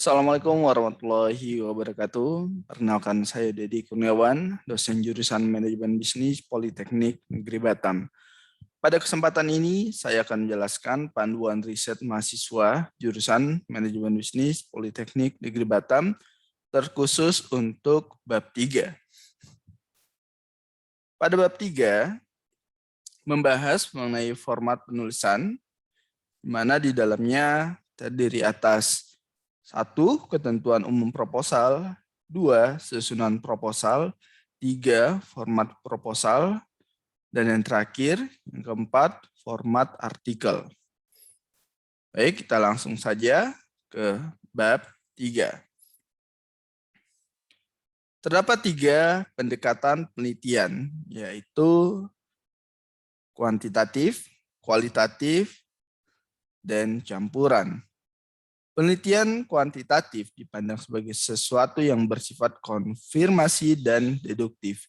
Assalamualaikum warahmatullahi wabarakatuh. Perkenalkan saya Dedi Kurniawan, dosen jurusan Manajemen Bisnis Politeknik Negeri Batam. Pada kesempatan ini, saya akan menjelaskan panduan riset mahasiswa jurusan Manajemen Bisnis Politeknik Negeri Batam, terkhusus untuk bab 3. Pada bab 3, membahas mengenai format penulisan, di mana di dalamnya terdiri atas 1. Ketentuan umum proposal, 2. Susunan proposal, 3. Format proposal, dan yang terakhir, yang keempat, format artikel. Baik, kita langsung saja ke bab 3. Terdapat 3 pendekatan penelitian, yaitu kuantitatif, kualitatif, dan campuran. Penelitian kuantitatif dipandang sebagai sesuatu yang bersifat konfirmasi dan deduktif,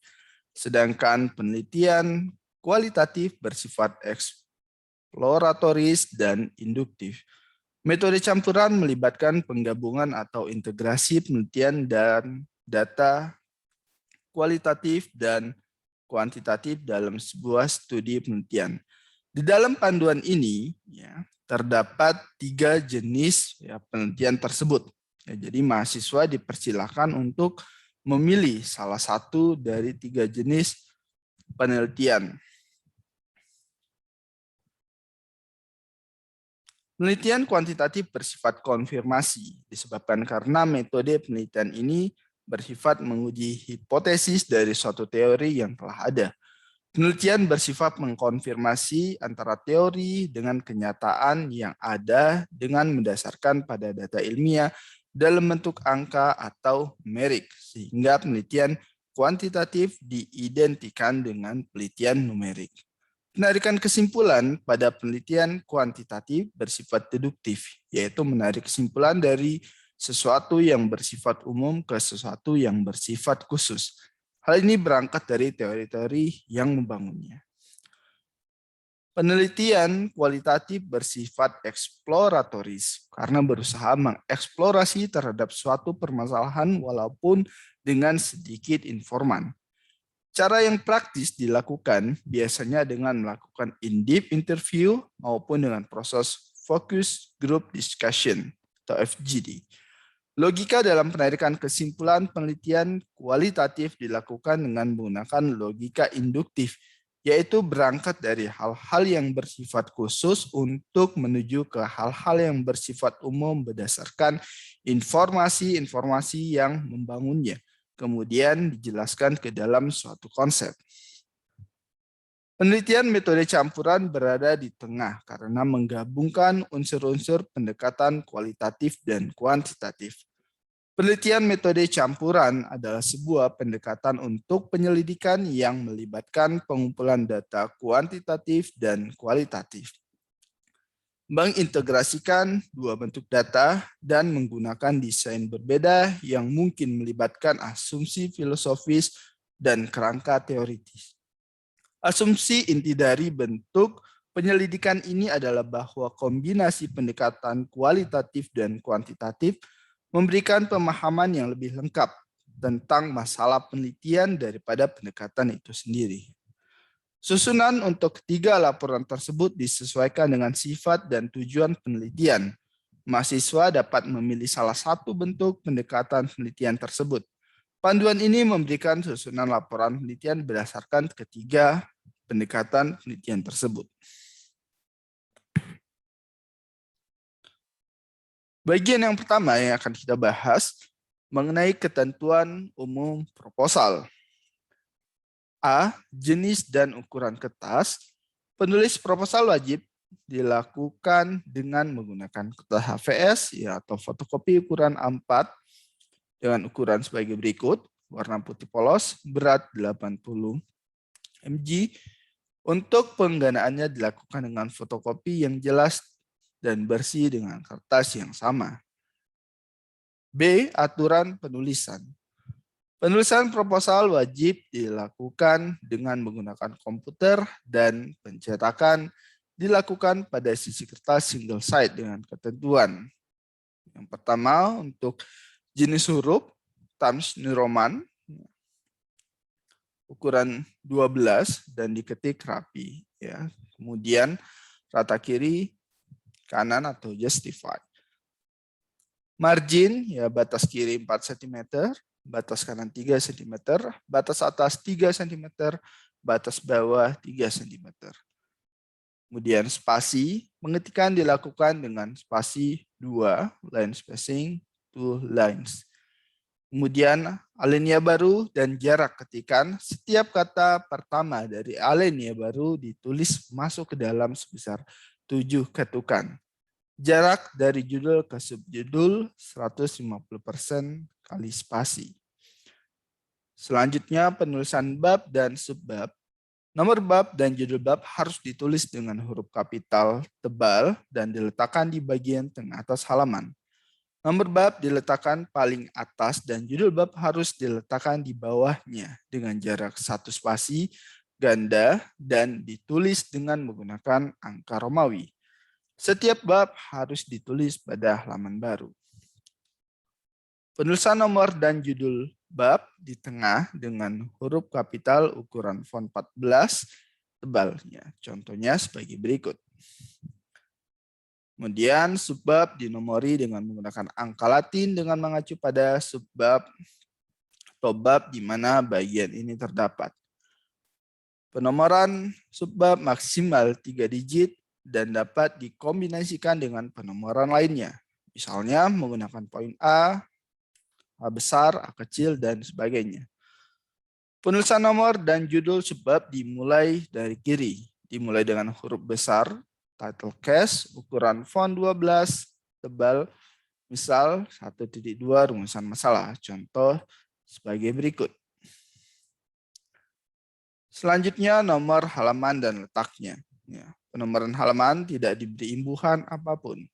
sedangkan penelitian kualitatif bersifat eksploratoris dan induktif. Metode campuran melibatkan penggabungan atau integrasi penelitian dan data kualitatif dan kuantitatif dalam sebuah studi penelitian. Di dalam panduan ini, terdapat 3 jenis penelitian tersebut. Jadi mahasiswa dipersilakan untuk memilih salah satu dari 3 jenis penelitian. Penelitian kuantitatif bersifat konfirmasi, disebabkan karena metode penelitian ini bersifat menguji hipotesis dari suatu teori yang telah ada. Penelitian bersifat mengkonfirmasi antara teori dengan kenyataan yang ada dengan mendasarkan pada data ilmiah dalam bentuk angka atau numerik, sehingga penelitian kuantitatif diidentikan dengan penelitian numerik. Penarikan kesimpulan pada penelitian kuantitatif bersifat deduktif, yaitu menarik kesimpulan dari sesuatu yang bersifat umum ke sesuatu yang bersifat khusus. Hal ini berangkat dari teori-teori yang membangunnya. Penelitian kualitatif bersifat eksploratoris karena berusaha mengeksplorasi terhadap suatu permasalahan walaupun dengan sedikit informan. Cara yang praktis dilakukan biasanya dengan melakukan in-depth interview maupun dengan proses focus group discussion atau FGD. Logika dalam penarikan kesimpulan penelitian kualitatif dilakukan dengan menggunakan logika induktif, yaitu berangkat dari hal-hal yang bersifat khusus untuk menuju ke hal-hal yang bersifat umum berdasarkan informasi-informasi yang membangunnya, kemudian dijelaskan ke dalam suatu konsep. Penelitian metode campuran berada di tengah karena menggabungkan unsur-unsur pendekatan kualitatif dan kuantitatif. Penelitian metode campuran adalah sebuah pendekatan untuk penyelidikan yang melibatkan pengumpulan data kuantitatif dan kualitatif. Mengintegrasikan 2 bentuk data dan menggunakan desain berbeda yang mungkin melibatkan asumsi filosofis dan kerangka teoritis. Asumsi inti dari bentuk penyelidikan ini adalah bahwa kombinasi pendekatan kualitatif dan kuantitatif memberikan pemahaman yang lebih lengkap tentang masalah penelitian daripada pendekatan itu sendiri. Susunan untuk 3 laporan tersebut disesuaikan dengan sifat dan tujuan penelitian. Mahasiswa dapat memilih salah satu bentuk pendekatan penelitian tersebut. Panduan ini memberikan susunan laporan penelitian berdasarkan ketiga pendekatan penelitian tersebut. Bagian yang pertama yang akan kita bahas mengenai ketentuan umum proposal. A. Jenis dan ukuran kertas. Penulis proposal wajib dilakukan dengan menggunakan kertas HVS atau fotokopi ukuran A4 dengan ukuran sebagai berikut. Warna putih polos, berat 80 mg. Untuk pengganaannya dilakukan dengan fotokopi yang jelas dan bersih dengan kertas yang sama. B. Aturan penulisan. Penulisan proposal wajib dilakukan dengan menggunakan komputer dan pencetakan dilakukan pada sisi kertas single side dengan ketentuan. Yang pertama untuk jenis huruf Times New Roman, ukuran 12 dan diketik rapi. Ya. Kemudian rata kiri, kanan atau justify. Margin, ya batas kiri 4 cm, batas kanan 3 cm, batas atas 3 cm, batas bawah 3 cm. Kemudian spasi, pengetikan dilakukan dengan spasi 2, line spacing, 2 lines. Kemudian alinea baru dan jarak ketikan, setiap kata pertama dari alinea baru ditulis masuk ke dalam sebesar 7 ketukan. Jarak dari judul ke subjudul 150% kali spasi. Selanjutnya penulisan bab dan subbab. Nomor bab dan judul bab harus ditulis dengan huruf kapital tebal dan diletakkan di bagian tengah atas halaman. Nomor bab diletakkan paling atas dan judul bab harus diletakkan di bawahnya dengan jarak 1 spasi ganda dan ditulis dengan menggunakan angka Romawi. Setiap bab harus ditulis pada halaman baru. Penulisan nomor dan judul bab di tengah dengan huruf kapital ukuran font 14 tebalnya. Contohnya sebagai berikut. Kemudian subbab dinomori dengan menggunakan angka Latin dengan mengacu pada subbab atau bab di mana bagian ini terdapat. Penomoran subbab maksimal 3 digit dan dapat dikombinasikan dengan penomoran lainnya. Misalnya menggunakan poin A besar, A kecil, dan sebagainya. Penulisan nomor dan judul subbab dimulai dari kiri. Dimulai dengan huruf besar, title case, ukuran font 12, tebal, misal 1.2 rumusan masalah. Contoh sebagai berikut. Selanjutnya nomor halaman dan letaknya. Penomoran halaman tidak diberi imbuhan apapun.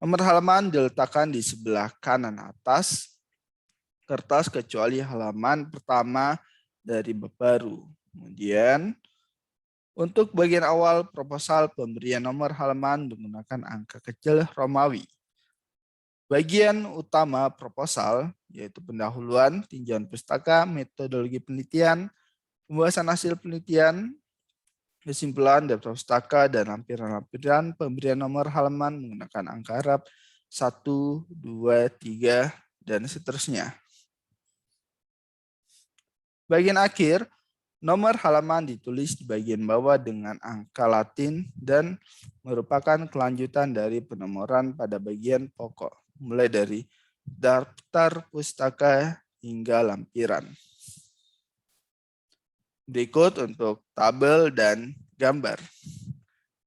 Nomor halaman diletakkan di sebelah kanan atas kertas kecuali halaman pertama dari bab baru. Kemudian untuk bagian awal proposal pemberian nomor halaman menggunakan angka kecil Romawi. Bagian utama proposal yaitu pendahuluan, tinjauan pustaka, metodologi penelitian, pembahasan hasil penelitian, kesimpulan, daftar pustaka, dan lampiran-lampiran pemberian nomor halaman menggunakan angka Arab 1, 2, 3, dan seterusnya. Bagian akhir, nomor halaman ditulis di bagian bawah dengan angka Latin dan merupakan kelanjutan dari penomoran pada bagian pokok, mulai dari daftar pustaka hingga lampiran. Berikut untuk tabel dan gambar.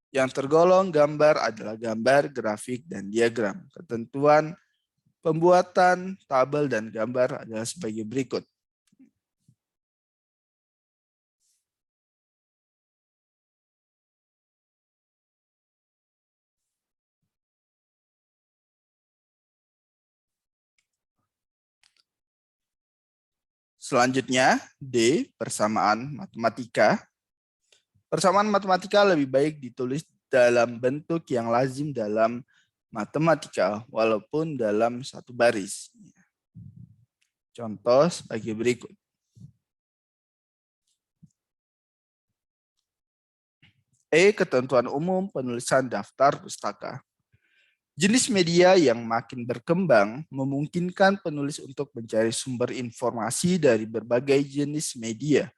Yang tergolong gambar adalah gambar, grafik, dan diagram. Ketentuan pembuatan tabel dan gambar adalah sebagai berikut. Selanjutnya, D, persamaan matematika. Persamaan matematika lebih baik ditulis dalam bentuk yang lazim dalam matematika, walaupun dalam satu baris. Contoh sebagai berikut. E, ketentuan umum penulisan daftar pustaka. Jenis media yang makin berkembang memungkinkan penulis untuk mencari sumber informasi dari berbagai jenis media.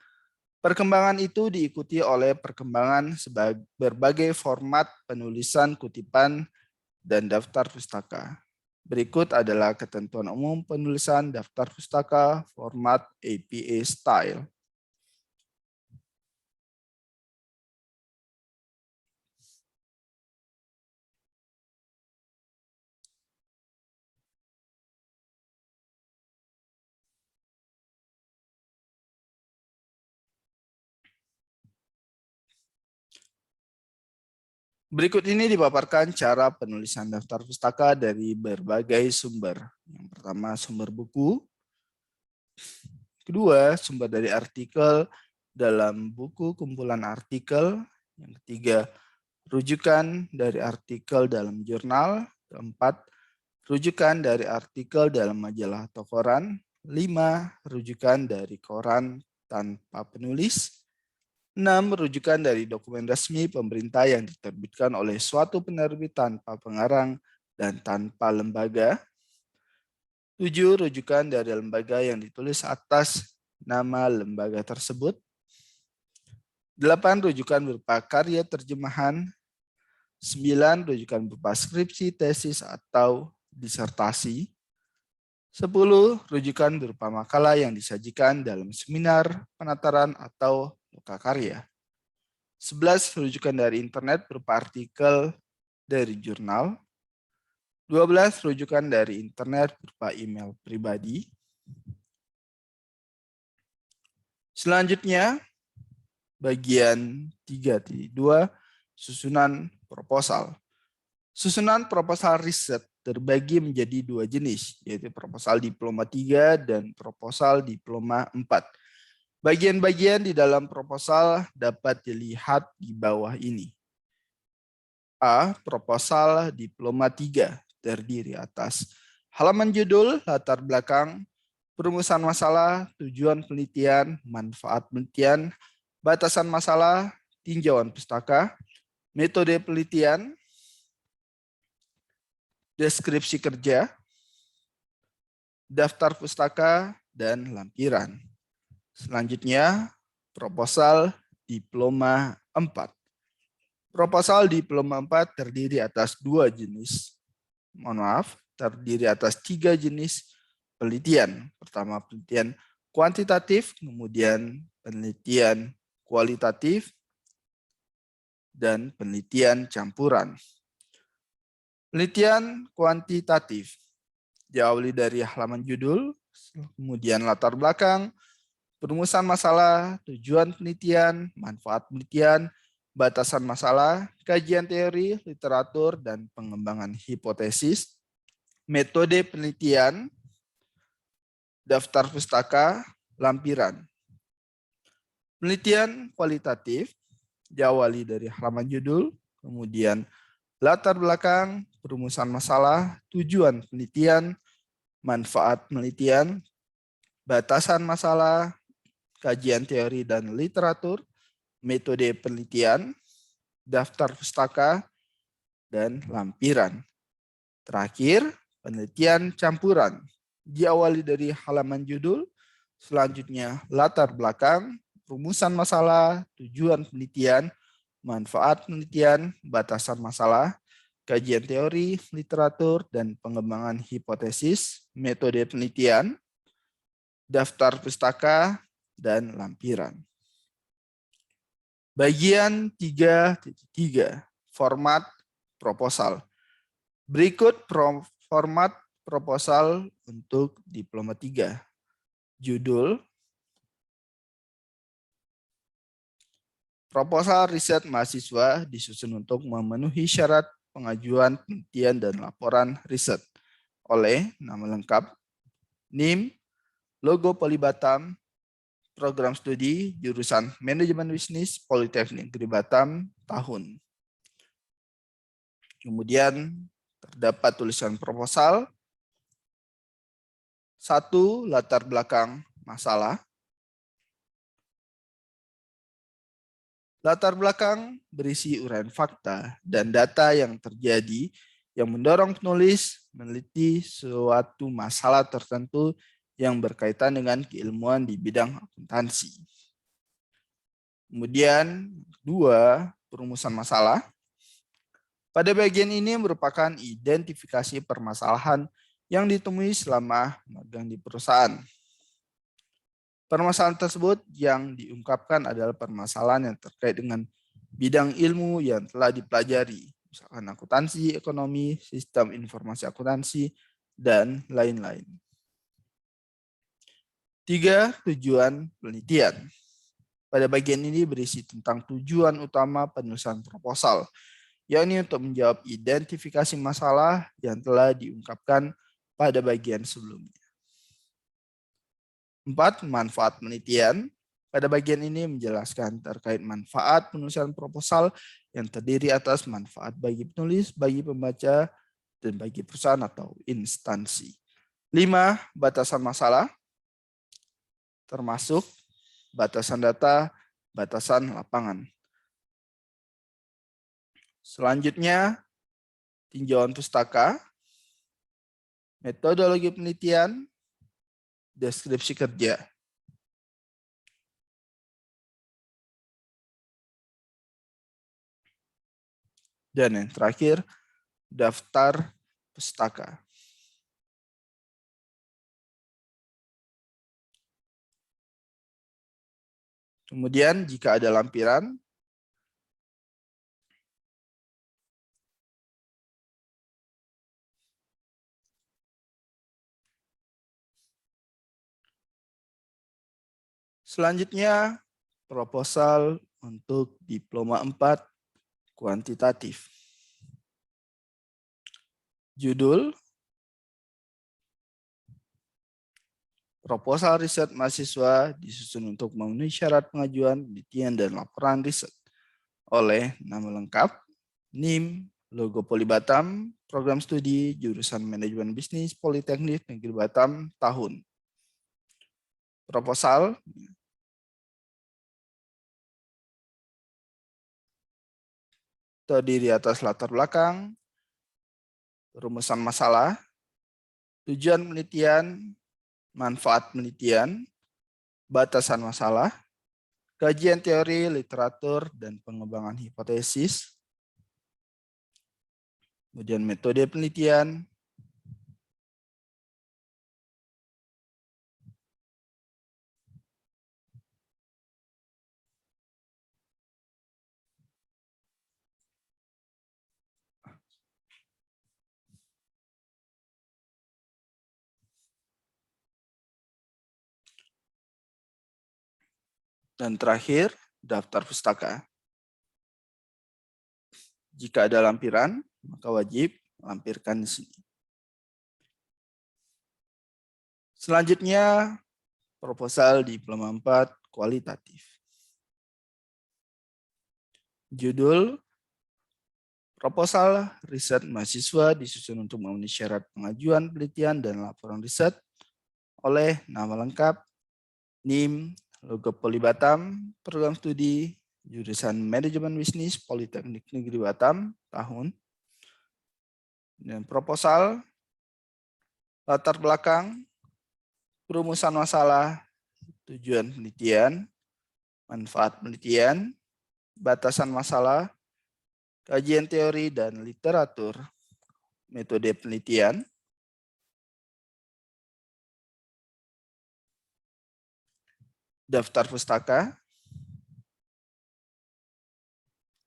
Perkembangan itu diikuti oleh perkembangan berbagai format penulisan kutipan dan daftar pustaka. Berikut adalah ketentuan umum penulisan daftar pustaka format APA style. Berikut ini dipaparkan cara penulisan daftar pustaka dari berbagai sumber. Yang pertama, sumber buku. Kedua, sumber dari artikel dalam buku kumpulan artikel. Yang ketiga, rujukan dari artikel dalam jurnal. Keempat, rujukan dari artikel dalam majalah atau koran. 5. Rujukan dari koran tanpa penulis. 6. Rujukan dari dokumen resmi pemerintah yang diterbitkan oleh suatu penerbit tanpa pengarang dan tanpa lembaga. 7. Rujukan dari lembaga yang ditulis atas nama lembaga tersebut. 8. Rujukan berupa karya terjemahan. 9. Rujukan berupa skripsi, tesis, atau disertasi. 10. Rujukan berupa makalah yang disajikan dalam seminar, penataran, atau lokakarya. 11. Rujukan dari internet berupa artikel dari jurnal. 12. Rujukan dari internet berupa email pribadi. Selanjutnya, bagian 3.2, susunan proposal. Susunan proposal riset terbagi menjadi 2 jenis, yaitu proposal diploma 3 dan proposal diploma 4. Bagian-bagian di dalam proposal dapat dilihat di bawah ini. A. Proposal diploma 3 terdiri atas halaman judul, latar belakang, perumusan masalah, tujuan penelitian, manfaat penelitian, batasan masalah, tinjauan pustaka, metode penelitian, deskripsi kerja, daftar pustaka, dan lampiran. Selanjutnya, proposal diploma 4. Proposal diploma 4 terdiri atas 2 jenis. Terdiri atas 3 jenis penelitian. Pertama, penelitian kuantitatif, kemudian penelitian kualitatif, dan penelitian campuran. Penelitian kuantitatif diawali dari halaman judul, kemudian latar belakang, perumusan masalah, tujuan penelitian, manfaat penelitian, batasan masalah, kajian teori, literatur, dan pengembangan hipotesis, metode penelitian, daftar pustaka, lampiran. Penelitian kualitatif diawali dari halaman judul, kemudian latar belakang, perumusan masalah, tujuan penelitian, manfaat penelitian, batasan masalah, kajian teori dan literatur, metode penelitian, daftar pustaka, dan lampiran. Terakhir, penelitian campuran diawali dari halaman judul, selanjutnya latar belakang, rumusan masalah, tujuan penelitian, manfaat penelitian, batasan masalah, kajian teori, literatur, dan pengembangan hipotesis, metode penelitian, daftar pustaka, dan lampiran. Bagian 3.3, format proposal. Berikut format proposal untuk diploma 3. Judul, proposal riset mahasiswa disusun untuk memenuhi syarat pengajuan penelitian dan laporan riset oleh nama lengkap, NIM, logo Polibatam, program studi jurusan Manajemen Bisnis Politeknik Negeri Batam tahun. Kemudian terdapat tulisan proposal. 1. Latar belakang masalah. Latar belakang berisi uraian fakta dan data yang terjadi yang mendorong penulis meneliti suatu masalah tertentu yang berkaitan dengan keilmuan di bidang akuntansi. Kemudian 2. Perumusan masalah. Pada bagian ini merupakan identifikasi permasalahan yang ditemui selama magang di perusahaan. Permasalahan tersebut yang diungkapkan adalah permasalahan yang terkait dengan bidang ilmu yang telah dipelajari, misalkan akuntansi, ekonomi, sistem informasi akuntansi, dan lain-lain. 3. Tujuan penelitian. Pada bagian ini berisi tentang tujuan utama penulisan proposal, yakni untuk menjawab identifikasi masalah yang telah diungkapkan pada bagian sebelumnya. 4. Manfaat penelitian. Pada bagian ini menjelaskan terkait manfaat penulisan proposal yang terdiri atas manfaat bagi penulis, bagi pembaca, dan bagi perusahaan atau instansi. 5. Batasan masalah, termasuk batasan data, batasan lapangan. Selanjutnya, tinjauan pustaka, metodologi penelitian, deskripsi kerja. Dan yang terakhir, daftar pustaka. Kemudian jika ada lampiran, selanjutnya proposal untuk diploma 4 kuantitatif. Judul, proposal riset mahasiswa disusun untuk memenuhi syarat pengajuan penelitian dan laporan riset oleh nama lengkap, NIM, logo Poli Batam, program studi jurusan manajemen bisnis Politeknik Negeri Batam, tahun. Proposal terdiri atas latar belakang, rumusan masalah, tujuan penelitian, manfaat penelitian, batasan masalah, kajian teori, literatur, dan pengembangan hipotesis, kemudian metode penelitian, dan terakhir, daftar pustaka. Jika ada lampiran, maka wajib lampirkan di sini. Selanjutnya, proposal diploma 4 kualitatif. Judul, proposal riset mahasiswa disusun untuk memenuhi syarat pengajuan penelitian dan laporan riset oleh nama lengkap, NIM, logo Poli Batam, program studi jurusan manajemen bisnis Politeknik Negeri Batam, tahun. Dan proposal, latar belakang, perumusan masalah, tujuan penelitian, manfaat penelitian, batasan masalah, kajian teori dan literatur, metode penelitian, daftar pustaka,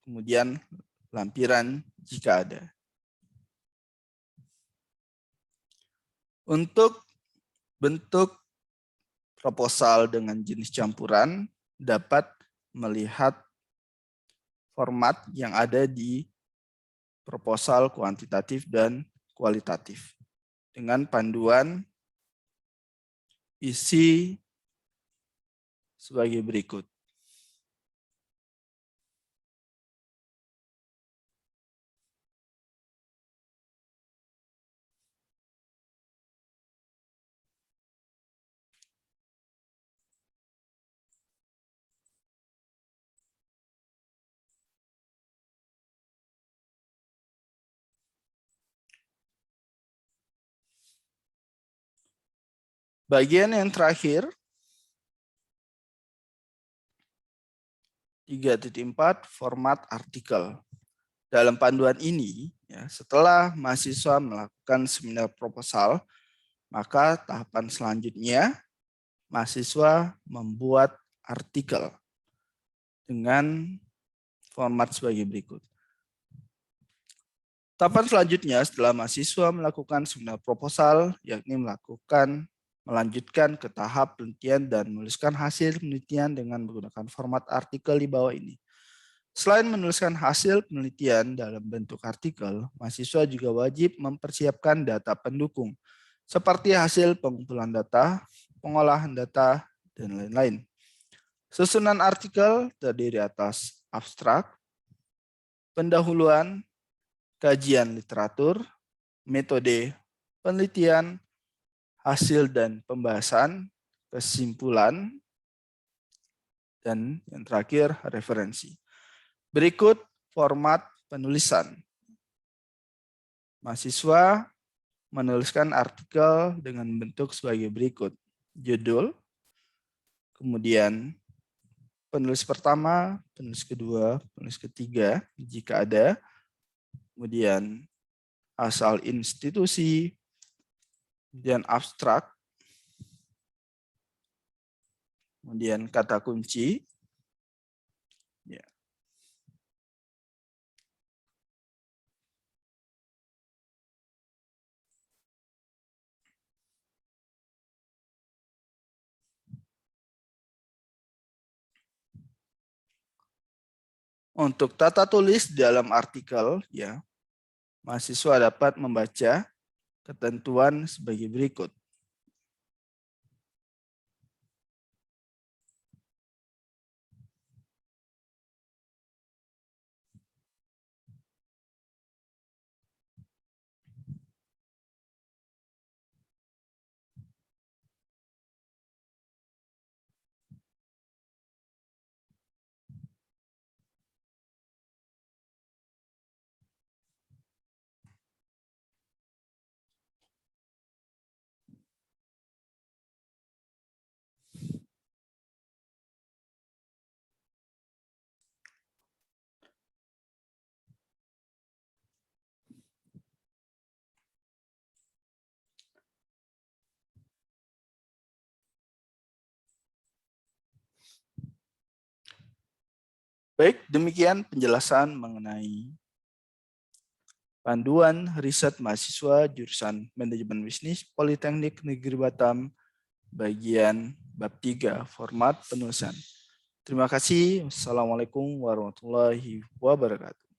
kemudian lampiran jika ada. Untuk bentuk proposal dengan jenis campuran, dapat melihat format yang ada di proposal kuantitatif dan kualitatif dengan panduan isi sebagai berikut. Bagian yang terakhir, 3.4 format artikel. Dalam panduan ini, setelah mahasiswa melakukan seminar proposal, maka tahapan selanjutnya mahasiswa membuat artikel dengan format sebagai berikut. Tahapan selanjutnya setelah mahasiswa melakukan seminar proposal, yakni melanjutkan ke tahap penelitian dan menuliskan hasil penelitian dengan menggunakan format artikel di bawah ini. Selain menuliskan hasil penelitian dalam bentuk artikel, mahasiswa juga wajib mempersiapkan data pendukung, seperti hasil pengumpulan data, pengolahan data, dan lain-lain. Susunan artikel terdiri atas abstrak, pendahuluan, kajian literatur, metode penelitian, hasil dan pembahasan, kesimpulan, dan yang terakhir referensi. Berikut format penulisan. Mahasiswa menuliskan artikel dengan bentuk sebagai berikut. Judul, kemudian penulis pertama, penulis kedua, penulis ketiga, jika ada, kemudian asal institusi, kemudian abstrak, kemudian kata kunci. Ya. Untuk tata tulis dalam artikel, ya, mahasiswa dapat membaca ketentuan sebagai berikut. Baik, demikian penjelasan mengenai panduan riset mahasiswa jurusan Manajemen Bisnis Politeknik Negeri Batam, bagian bab 3, format penulisan. Terima kasih. Wassalamualaikum warahmatullahi wabarakatuh.